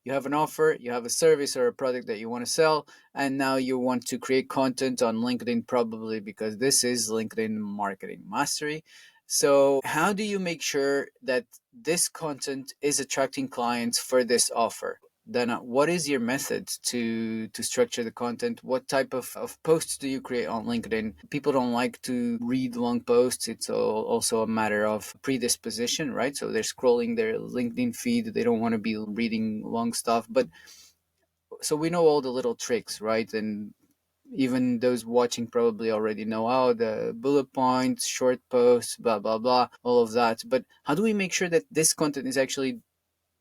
You have an offer, you have a service or a product that you want to sell, and now you want to create content on LinkedIn, probably because this is LinkedIn Marketing Mastery. So, how do you make sure that this content is attracting clients for this offer? Then, what is your method to structure the content? What type of posts do you create on LinkedIn? People don't like to read long posts. It's also a matter of predisposition, right? So they're scrolling their LinkedIn feed. They don't want to be reading long stuff. But so we know all the little tricks, right? And even those watching probably already know, oh, the bullet points, short posts, blah blah blah, all of that. But how do we make sure that this content is actually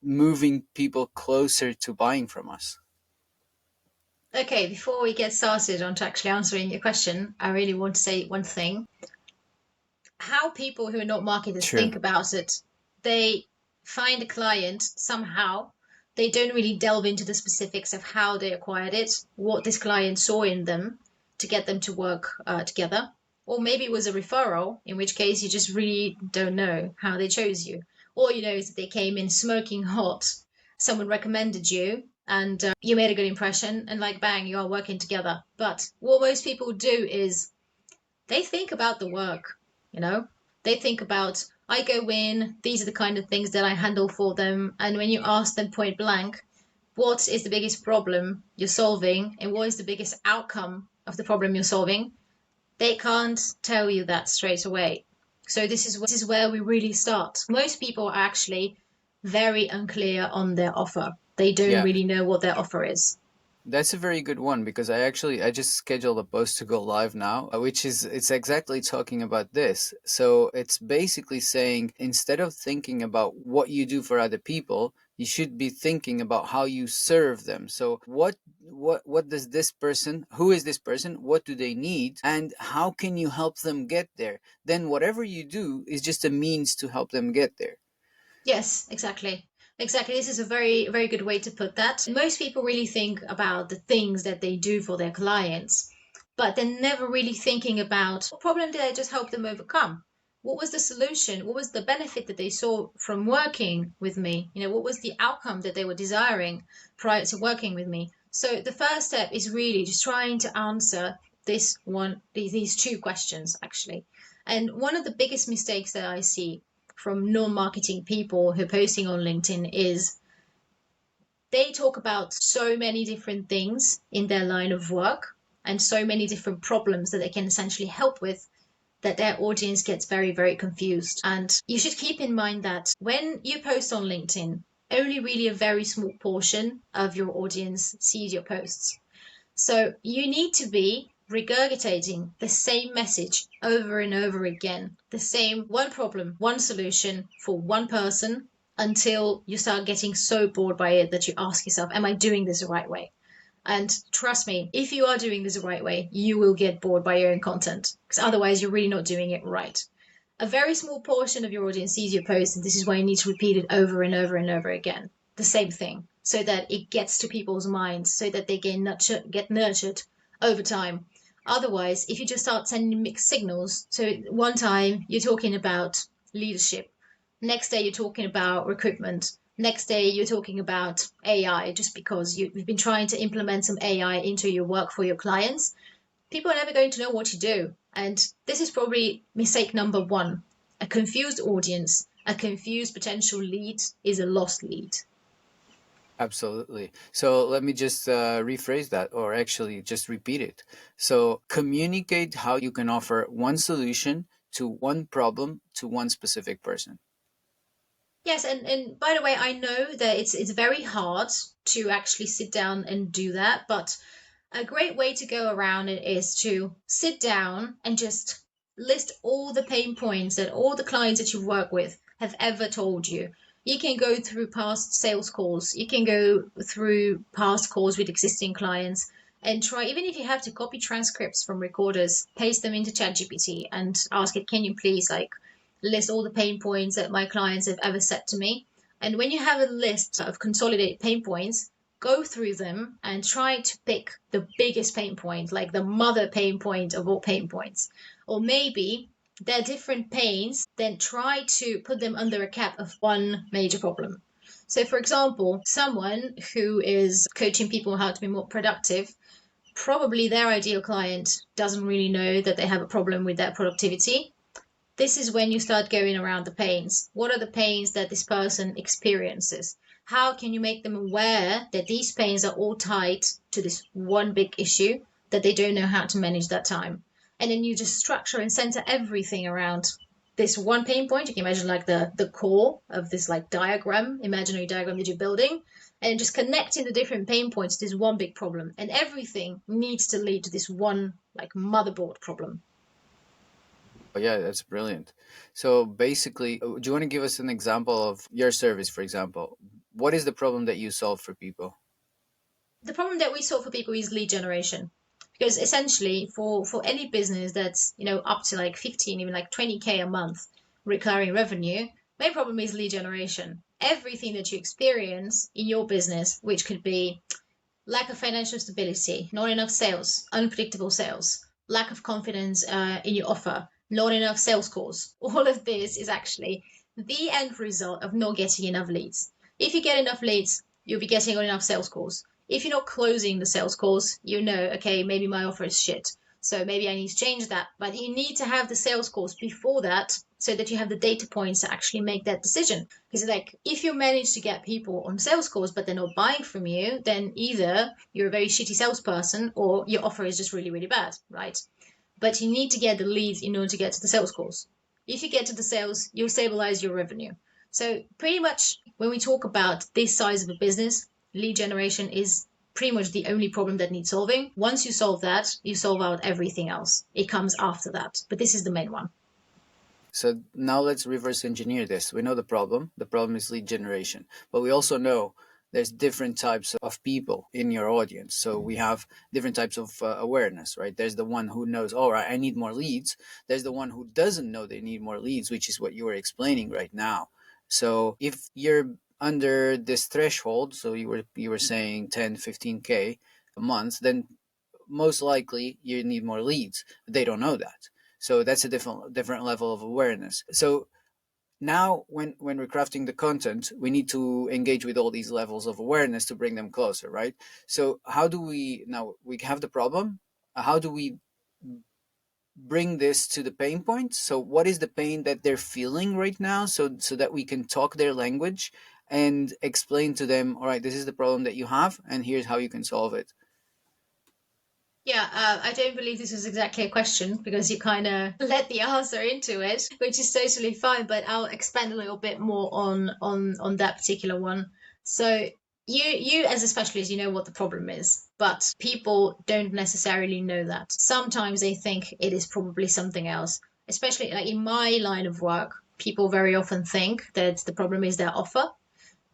moving people closer to buying from us? Okay, before we get started on to actually answering your question, I really want to say one thing. How people who are not marketers Sure. think about it, they find a client somehow. They don't really delve into the specifics of how they acquired it, what this client saw in them to get them to work together. Or maybe it was a referral, in which case you just really don't know how they chose you. All you know is that they came in smoking hot, someone recommended you, and you made a good impression, and like bang, you are working together. But what most people do is they think about the work, you know? They think about, I go in, these are the kind of things that I handle for them. And when you ask them point blank, what is the biggest problem you're solving and what is the biggest outcome of the problem you're solving, they can't tell you that straight away. So this is where we really start. Most people are actually very unclear on their offer. They don't Yeah, really know what their offer is. that's a very good one because I just scheduled a post to go live now, which is it's exactly talking about this. So it's basically saying instead of thinking about what you do for other people, you should be thinking about how you serve them. So what does this person, who is this person, what do they need, and how can you help them get there? Then whatever you do is just a means to help them get there. Yes, exactly. Exactly. This is a very, very good way to put that. Most people really think about the things that they do for their clients, but they're never really thinking about what problem did I just help them overcome? What was the solution? What was the benefit that they saw from working with me? What was the outcome that they were desiring prior to working with me? So the first step is really just trying to answer these two questions actually. And one of the biggest mistakes that I see from non-marketing people who are posting on LinkedIn is they talk about so many different things in their line of work and so many different problems that they can essentially help with that their audience gets very, very confused. And you should keep in mind that when you post on LinkedIn, only really a very small portion of your audience sees your posts. So you need to be regurgitating the same message over and over again, the same one problem, one solution for one person until you start getting so bored by it that you ask yourself, am I doing this the right way? And trust me, if you are doing this the right way, you will get bored by your own content because otherwise you're really not doing it right. A very small portion of your audience sees your post, and this is why you need to repeat it over and over and over again. The same thing, so that it gets to people's minds, so that they get nurtured over time. Otherwise, if you just start sending mixed signals, so one time you're talking about leadership, next day you're talking about recruitment, next day you're talking about AI, just because you've been trying to implement some AI into your work for your clients, people are never going to know what you do. And this is probably mistake number one. A confused audience, a confused potential lead is a lost lead. Absolutely. So let me just rephrase that, or actually just repeat it. So communicate how you can offer one solution to one problem to one specific person. Yes, and by the way, I know that it's very hard to actually sit down and do that, but a great way to go around it is to sit down and just list all the pain points that all the clients that you work with have ever told you. You can go through past sales calls, you can go through past calls with existing clients and try, even if you have to copy transcripts from recorders, paste them into ChatGPT and ask it, can you please list all the pain points that my clients have ever said to me? And when you have a list of consolidated pain points, go through them and try to pick the biggest pain point, like the mother pain point of all pain points. Or maybe they're different pains, then try to put them under a cap of one major problem. So, for example, someone who is coaching people how to be more productive, probably their ideal client doesn't really know that they have a problem with their productivity. This is when you start going around the pains. What are the pains that this person experiences? How can you make them aware that these pains are all tied to this one big issue that they don't know how to manage that time? And then you just structure and center everything around this one pain point. You can imagine like the core of this like diagram, imaginary diagram that you're building, and just connecting the different pain points to this one big problem. And everything needs to lead to this one like motherboard problem. But yeah, that's brilliant. So basically, do you want to give us an example of your service, for example? What is the problem that you solve for people? The problem that we solve for people is lead generation, because essentially for any business that's up to like 15, even like 20K a month recurring revenue, main problem is lead generation. Everything that you experience in your business, which could be lack of financial stability, not enough sales, unpredictable sales, lack of confidence in your offer, not enough sales calls, all of this is actually the end result of not getting enough leads. If you get enough leads, you'll be getting enough sales calls. If you're not closing the sales calls, okay, maybe my offer is shit. So maybe I need to change that. But you need to have the sales calls before that so that you have the data points to actually make that decision. Because like if you manage to get people on sales calls but they're not buying from you, then either you're a very shitty salesperson or your offer is just really, really bad, right? But you need to get the leads in order to get to the sales calls. If you get to the sales, you'll stabilize your revenue. So pretty much when we talk about this size of a business, lead generation is pretty much the only problem that needs solving. Once you solve that, you solve out everything else. It comes after that. But this is the main one. So now let's reverse engineer this. We know the problem. The problem is lead generation, but we also know there's different types of people in your audience. So we have different types of awareness, right? There's the one who knows, all right, I need more leads. There's the one who doesn't know they need more leads, which is what you were explaining right now. So if you're under this threshold, so you were saying 10, 15K a month, then most likely you need more leads. They don't know that. So that's a different level of awareness. So now when we're crafting the content, we need to engage with all these levels of awareness to bring them closer, right? So how do we now we have the problem? How do we bring this to the pain point? So what is the pain that they're feeling right now, so that we can talk their language and explain to them, all right, this is the problem that you have and here's how you can solve it. Yeah, I don't believe this was exactly a question because you kind of let the answer into it, which is totally fine. But I'll expand a little bit more on that particular one. So you as a specialist, you know what the problem is, but people don't necessarily know that. Sometimes they think it is probably something else. Especially like in my line of work, people very often think that the problem is their offer,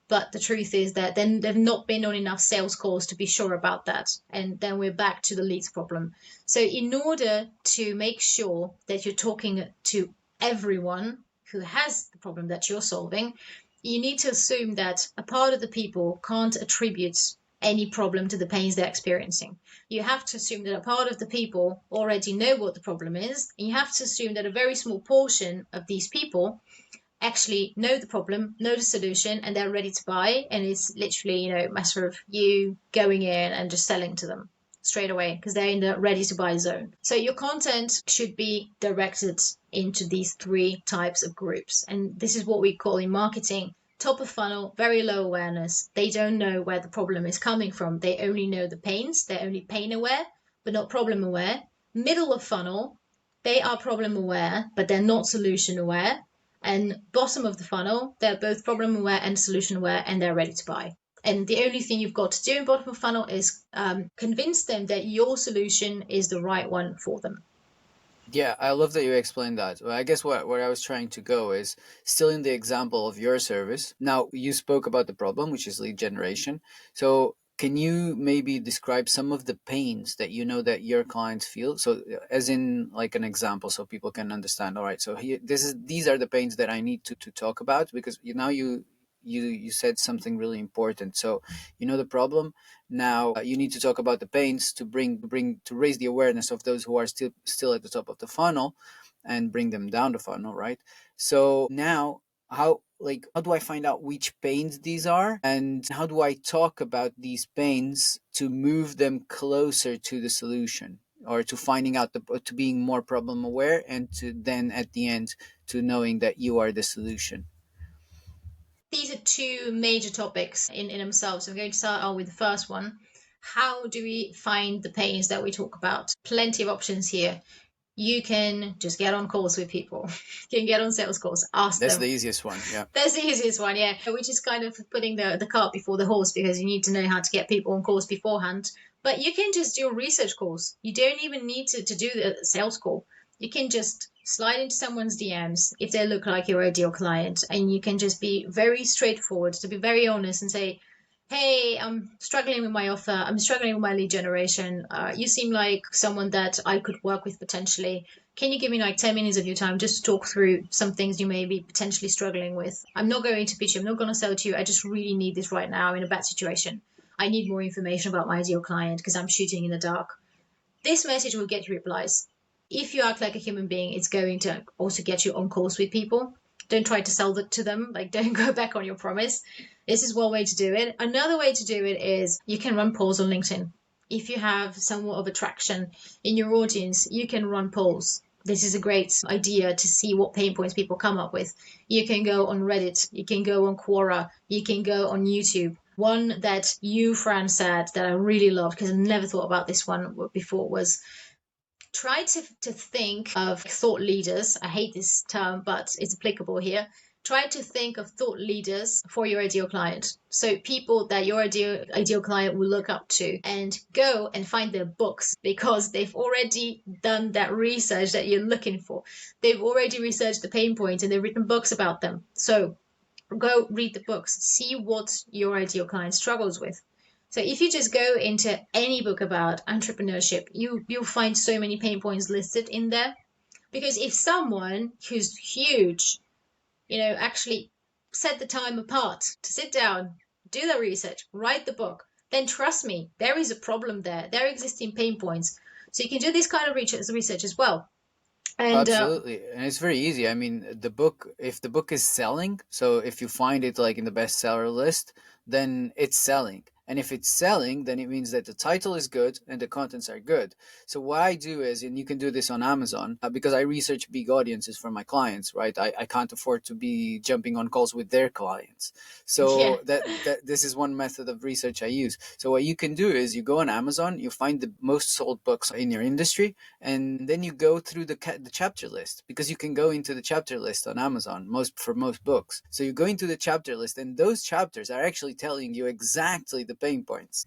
but the truth is that then they've not been on enough sales calls to be sure about that. And then we're back to the leads problem. So in order to make sure that you're talking to everyone who has the problem that you're solving, you need to assume that a part of the people can't attribute any problem to the pains they're experiencing. You have to assume that a part of the people already know what the problem is, and you have to assume that a very small portion of these people actually know the problem, know the solution, and they're ready to buy. And it's literally, a matter of you going in and just selling to them straight away because they're in the ready to buy zone. So your content should be directed into these three types of groups. And this is what we call in marketing top of funnel, very low awareness. They don't know where the problem is coming from. They only know the pains. They're only pain aware, but not problem aware. Middle of funnel, they are problem aware, but they're not solution aware. And bottom of the funnel, they're both problem aware and solution aware, and they're ready to buy. And the only thing you've got to do in bottom of funnel is convince them that your solution is the right one for them. Yeah, I love that you explained that. Well, I guess where I was trying to go is still in the example of your service. Now, you spoke about the problem, which is lead generation. So, can you maybe describe some of the pains that you know that your clients feel? So, as in like an example, so people can understand. All right, so here, these are the pains that I need to talk about because now you said something really important. So, you know the problem. Now you need to talk about the pains to bring to raise the awareness of those who are still at the top of the funnel, and bring them down the funnel, right? So now how do I find out which pains these are, and how do I talk about these pains to move them closer to the solution, or to finding out to being more problem aware, and to then at the end to knowing that you are the solution. These are two major topics in themselves. I'm going to start out with the first one. How do we find the pains that we talk about? Plenty of options here. You can just get on calls with people. You can get on sales calls, ask That's the them. easiest one. Yeah. That's the easiest one, yeah. Which is kind of putting the cart before the horse, because you need to know how to get people on calls beforehand. But you can just do research calls. You don't even need to do the sales call. You can just slide into someone's DMs if they look like your ideal client, and you can just be very straightforward, to be very honest, and say, hey, I'm struggling with my offer. I'm struggling with my lead generation. You seem like someone that I could work with potentially. Can you give me like 10 minutes of your time just to talk through some things you may be potentially struggling with? I'm not going to pitch you. I'm not going to sell to you. I just really need this right now. I'm in a bad situation. I need more information about my ideal client because I'm shooting in the dark. This message will get you replies. If you act like a human being, it's going to also get you on calls with people. Don't try to sell it to them. Like, don't go back on your promise. This is one way to do it. Another way to do it is you can run polls on LinkedIn. If you have somewhat of attraction in your audience, you can run polls. This is a great idea to see what pain points people come up with. You can go on Reddit, you can go on Quora, you can go on YouTube. One that you, Fran, said that I really loved, because I never thought about this one before, was try to think of thought leaders. I hate this term, but it's applicable here. Try to think of thought leaders for your ideal client. So people that your ideal client will look up to, and go and find their books, because they've already done that research that you're looking for. They've already researched the pain points and they've written books about them. So go read the books, see what your ideal client struggles with. So if you just go into any book about entrepreneurship, you'll find so many pain points listed in there. Because if someone who's huge, actually set the time apart to sit down, do the research, write the book, then trust me, there is a problem there. There are existing pain points. So you can do this kind of research as well. And Absolutely. And it's very easy. I mean, if the book is selling, so if you find it like in the bestseller list, then it's selling. And if it's selling, then it means that the title is good and the contents are good. So what I do is, and you can do this on Amazon, because I research big audiences for my clients, right? I can't afford to be jumping on calls with their clients. yeah, So that this is one method of research I use. So what you can do is you go on Amazon, you find the most sold books in your industry, and then you go through the chapter list, because you can go into the chapter list on Amazon for most books. So you go into the chapter list, and those chapters are actually telling you exactly the pain points.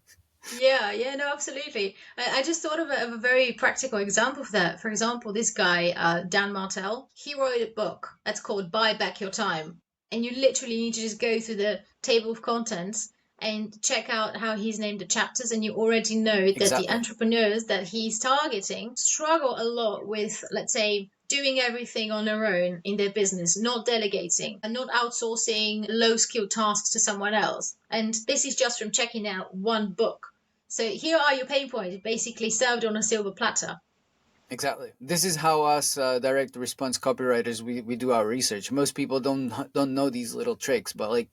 yeah, no, absolutely. I just thought of a very practical example of that. For example, this guy, Dan Martell, he wrote a book that's called Buy Back Your Time. And you literally need to just go through the table of contents and check out how he's named the chapters. And you already know that the Exactly. entrepreneurs that he's targeting struggle a lot with, let's say, doing everything on their own in their business, not delegating and not outsourcing low skilled tasks to someone else. And this is just from checking out one book. So here are your pain points, basically served on a silver platter. Exactly. This is how us direct response copywriters we do our research. Most people don't know these little tricks, but like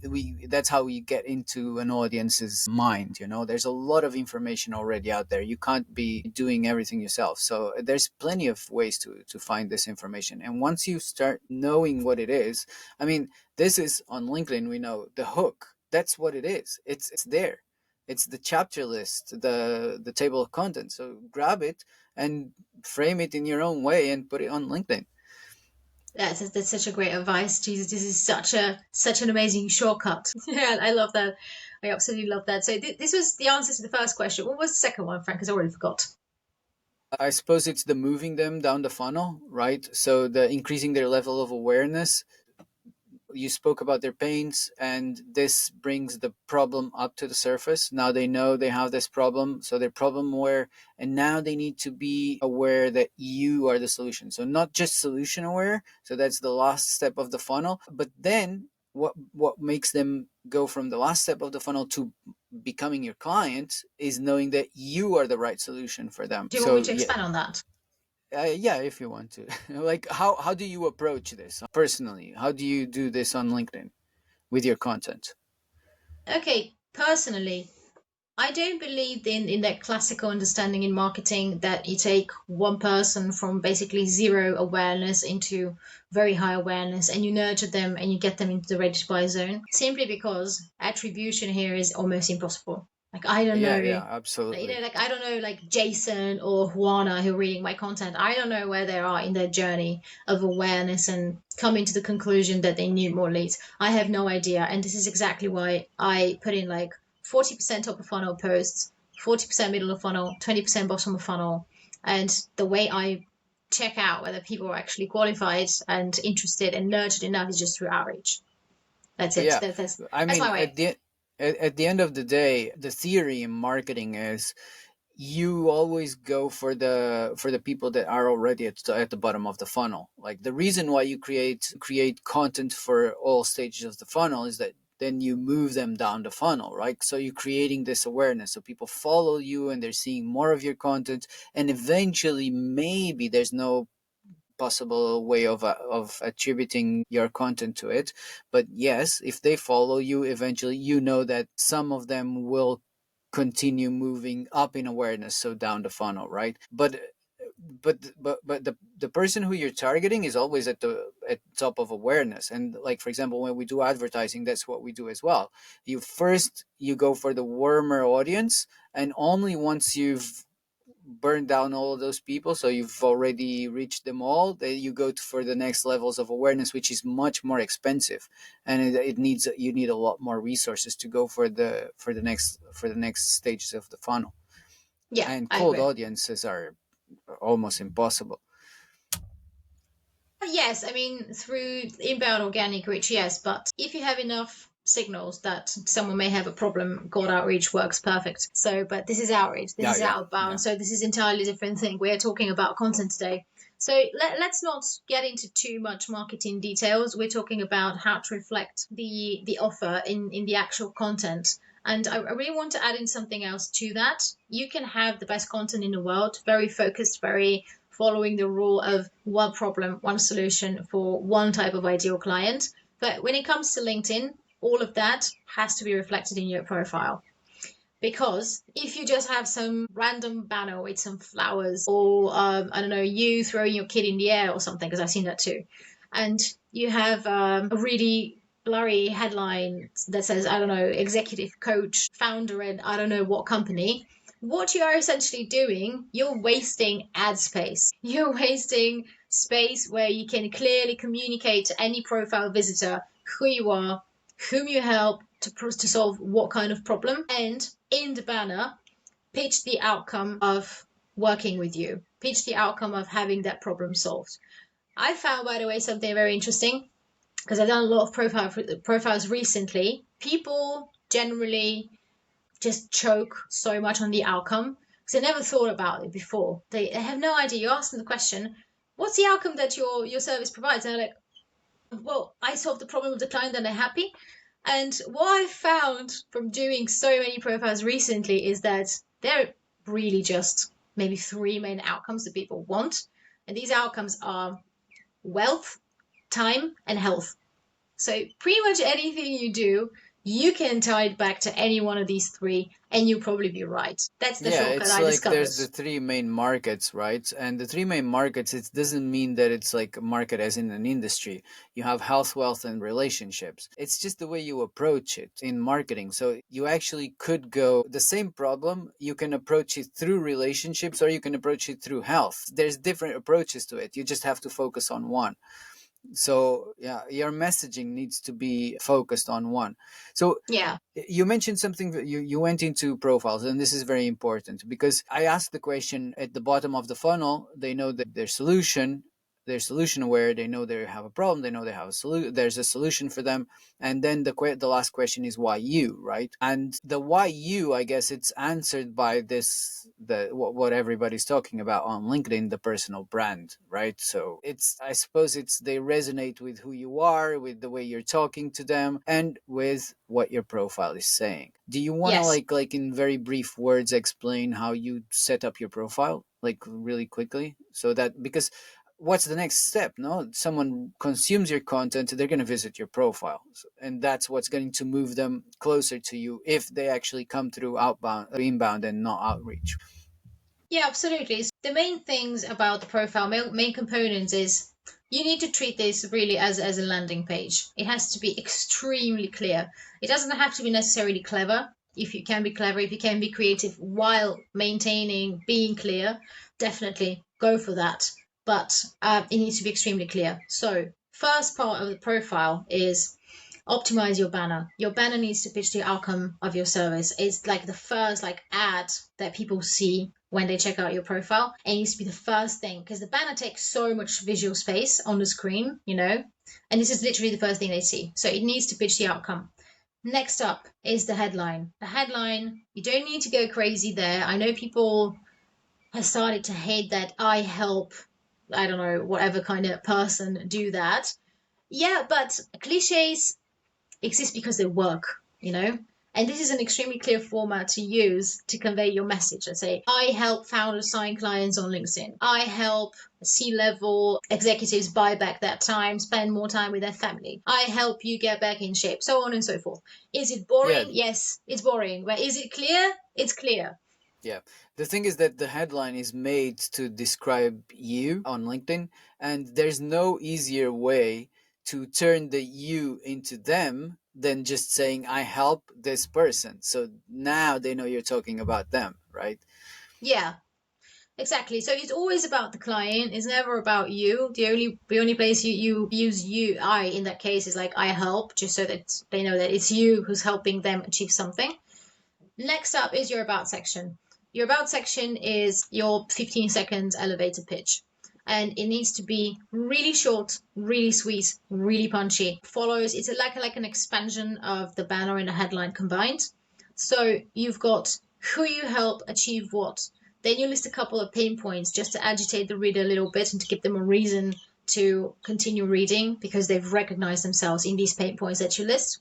we that's how we get into an audience's mind. There's a lot of information already out there. You can't be doing everything yourself, so there's plenty of ways to find this information. And once you start knowing what it is, I mean, this is on LinkedIn, we know the hook. That's what it is. It's there. It's the chapter list, the table of contents. So grab it and frame it in your own way and put it on LinkedIn. That's such a great advice. Jesus, this is such an amazing shortcut. Yeah, I love that. I absolutely love that. So this was the answer to the first question. What was the second one, Frank? Because I already forgot. I suppose it's the moving them down the funnel, right? So the increasing their level of awareness. You spoke about their pains, and this brings the problem up to the surface. Now they know they have this problem, so they're problem aware, and now they need to be aware that you are the solution. So not just solution aware, so that's the last step of the funnel, but then what makes them go from the last step of the funnel to becoming your client is knowing that you are the right solution for them. Do you want me So to yeah, expand on that? Yeah, if you want to. Like, how do you approach this personally? How do you do this on LinkedIn with your content? Okay, personally, I don't believe in that classical understanding in marketing that you take one person from basically zero awareness into very high awareness and you nurture them and you get them into the ready to buy zone. Simply because attribution here is almost impossible. Like I don't Yeah, know, yeah, absolutely. like I don't know, like Jason or Juana who are reading my content. I don't know where they are in their journey of awareness and coming to the conclusion that they need more leads. I have no idea, and this is exactly why I put in like 40% top of funnel posts, 40% middle of funnel, 20% bottom of funnel, and the way I check out whether people are actually qualified and interested and nurtured enough is just through outreach. That's it. Yeah, I That's mean, my way. at the end of the day, the theory in marketing is you always go for the people that are already at the bottom of the funnel. Like, the reason why you create content for all stages of the funnel is that then you move them down the funnel, right? So you're creating this awareness, so people follow you and they're seeing more of your content, and eventually maybe there's no possible way of attributing your content to it, but yes, if they follow you, eventually you know that some of them will continue moving up in awareness, so down the funnel, right? But the person who you're targeting is always at top of awareness. And, like, for example, when we do advertising, that's what we do as well. You go for the warmer audience, and only once you've burn down all of those people, so you've already reached them all, then you go for the next levels of awareness, which is much more expensive, and it needs you need a lot more resources to go for the next stages of the funnel. Yeah, And I cold agree. audiences are almost impossible. Yes, I mean, through inbound organic reach, yes, but if you have enough signals that someone may have a problem, cold outreach works perfect. So, but this is outreach, this Yeah, is yeah, outbound, yeah. so this is entirely different thing. We're talking about content today. So let's not get into too much marketing details. We're talking about how to reflect the offer in the actual content. And I really want to add in something else to that. You can have the best content in the world, very focused, very following the rule of one problem, one solution for one type of ideal client. But when it comes to LinkedIn, all of that has to be reflected in your profile. Because if you just have some random banner with some flowers or, I don't know, you throwing your kid in the air or something, because I've seen that too, and you have a really blurry headline that says, I don't know, executive coach, founder in I don't know what company, what you are essentially doing, you're wasting ad space. You're wasting space where you can clearly communicate to any profile visitor who you are, whom you help to solve what kind of problem, and in the banner, pitch the outcome of working with you, pitch the outcome of having that problem solved. I found, by the way, something very interesting because I've done a lot of profiles recently. People generally just choke so much on the outcome because they never thought about it before. They have no idea. You ask them the question, "What's the outcome that your service provides?" And they're like, "Well, I solved the problem with the client and they're happy." And what I found from doing so many profiles recently is that there are really just maybe three main outcomes that people want. And these outcomes are wealth, time, and health. So pretty much anything you do, you can tie it back to any one of these three, and you'll probably be right. That's the Yeah, shortcut it's I like discovered. there's the three main markets, right? And the three main markets, it doesn't mean that it's like a market as in an industry. You have health, wealth, and relationships. It's just the way you approach it in marketing. So you actually could go the same problem, you can approach it through relationships or you can approach it through health. There's different approaches to it. You just have to focus on one. So yeah, your messaging needs to be focused on one. So Yeah. you mentioned something that you went into profiles, and this is very important because I asked the question at the bottom of the funnel. They know that their solution, they're solution aware. They know they have a problem. They know they have a solution. There's a solution for them. And then the last question is why you, right? And the why you, I guess it's answered by this, what everybody's talking about on LinkedIn, the personal brand, right? So it's, I suppose it's, they resonate with who you are, with the way you're talking to them, and with what your profile is saying. Do you want to Yes. like in very brief words explain how you set up your profile, like really quickly, so that, because what's the next step? No, someone consumes your content, they're going to visit your profile, and that's what's going to move them closer to you if they actually come through outbound, inbound, and not outreach. Yeah, absolutely. The main things about the profile, main components is you need to treat this really as a landing page. It has to be extremely clear. It doesn't have to be necessarily clever. If you can be clever, if you can be creative while maintaining being clear, definitely go for that. But it needs to be extremely clear. So, first part of the profile is optimize your banner. Your banner needs to pitch the outcome of your service. It's like the first like ad that people see when they check out your profile. It needs to be the first thing because the banner takes so much visual space on the screen, you know, and this is literally the first thing they see. So it needs to pitch the outcome. Next up is the headline. The headline, you don't need to go crazy there. I know people have started to hate that I help, I don't know, whatever kind of person do that. Yeah, but cliches exist because they work, you know? And this is an extremely clear format to use to convey your message. Let's say, I help founders sign clients on LinkedIn. I help C-level executives buy back their time, spend more time with their family. I help you get back in shape, so on and so forth. Is it Yeah, boring? Yes, it's boring. But is it clear? It's clear. yeah. The thing is that the headline is made to describe you on LinkedIn, and there's no easier way to turn the you into them than just saying, I help this person. So now they know you're talking about them, right? Yeah, exactly. So it's always about the client. It's never about you. The only place you use you, I in that case is like I help, just so that they know that it's you who's helping them achieve something. Next up is your about section. Your about section is your 15 seconds elevator pitch. And it needs to be really short, really sweet, really punchy. Follows, it's like an expansion of the banner and the headline combined. So you've got who you help achieve what. Then you list a couple of pain points just to agitate the reader a little bit and to give them a reason to continue reading because they've recognized themselves in these pain points that you list.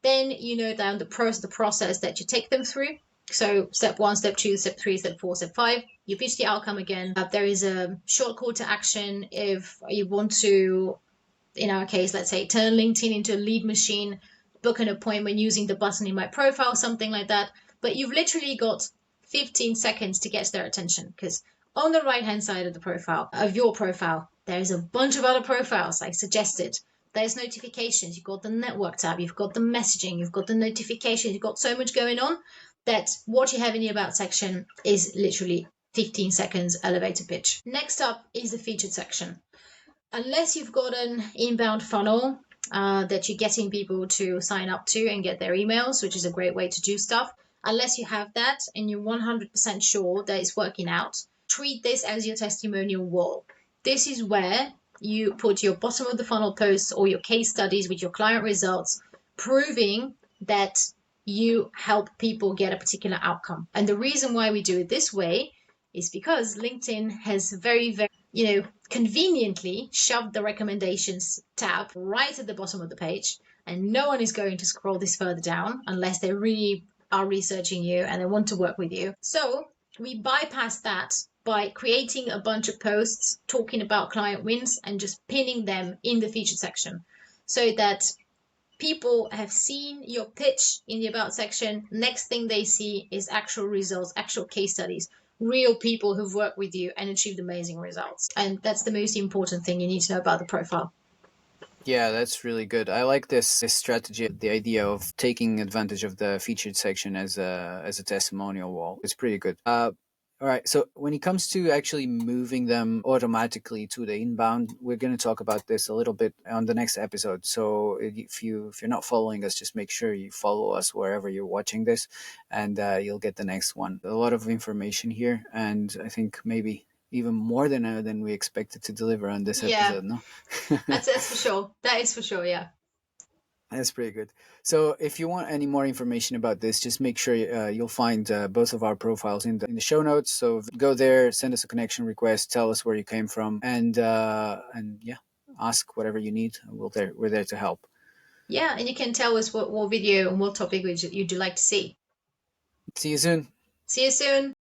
Then you know down the process that you take them through. So step one, step two, step three, step four, step five. You pitch the outcome again. There is a short call to action if you want to, in our case, let's say turn LinkedIn into a lead machine, book an appointment using the button in my profile, something like that. But you've literally got 15 seconds to get their attention because on the right hand side of the profile, of your profile, there's a bunch of other profiles I suggested. There's notifications, you've got the network tab, you've got the messaging, you've got the notifications, you've got so much going on that what you have in the about section is literally 15 seconds elevator pitch. Next up is the featured section. Unless you've got an inbound funnel that you're getting people to sign up to and get their emails, which is a great way to do stuff, unless you have that and you're 100% sure that it's working out, treat this as your testimonial wall. This is where you put your bottom of the funnel posts or your case studies with your client results, proving that you help people get a particular outcome. And the reason why we do it this way is because LinkedIn has very, conveniently shoved the recommendations tab right at the bottom of the page. And no one is going to scroll this further down unless they really are researching you and they want to work with you. So we bypass that by creating a bunch of posts talking about client wins and just pinning them in the featured section so that people have seen your pitch in the about section. Next thing they see is actual results, actual case studies, real people who've worked with you and achieved amazing results. And that's the most important thing you need to know about the profile. Yeah, that's really good. I like this strategy, the idea of taking advantage of the featured section as a testimonial wall. It's pretty good. All right. So when it comes to actually moving them automatically to the inbound, we're going to talk about this a little bit on the next episode. So if you're not following us, just make sure you follow us wherever you're watching this, and you'll get the next one. A lot of information here, and I think maybe even more than we expected to deliver on this Yeah, episode. No. that's for sure. That is for sure. Yeah. That's pretty good. So, if you want any more information about this, just make sure you'll find both of our profiles in the show notes. So, go there, send us a connection request, tell us where you came from, and yeah, ask whatever you need. We're there to help. Yeah, and you can tell us what video and what topic would you'd like to see. See you soon. See you soon.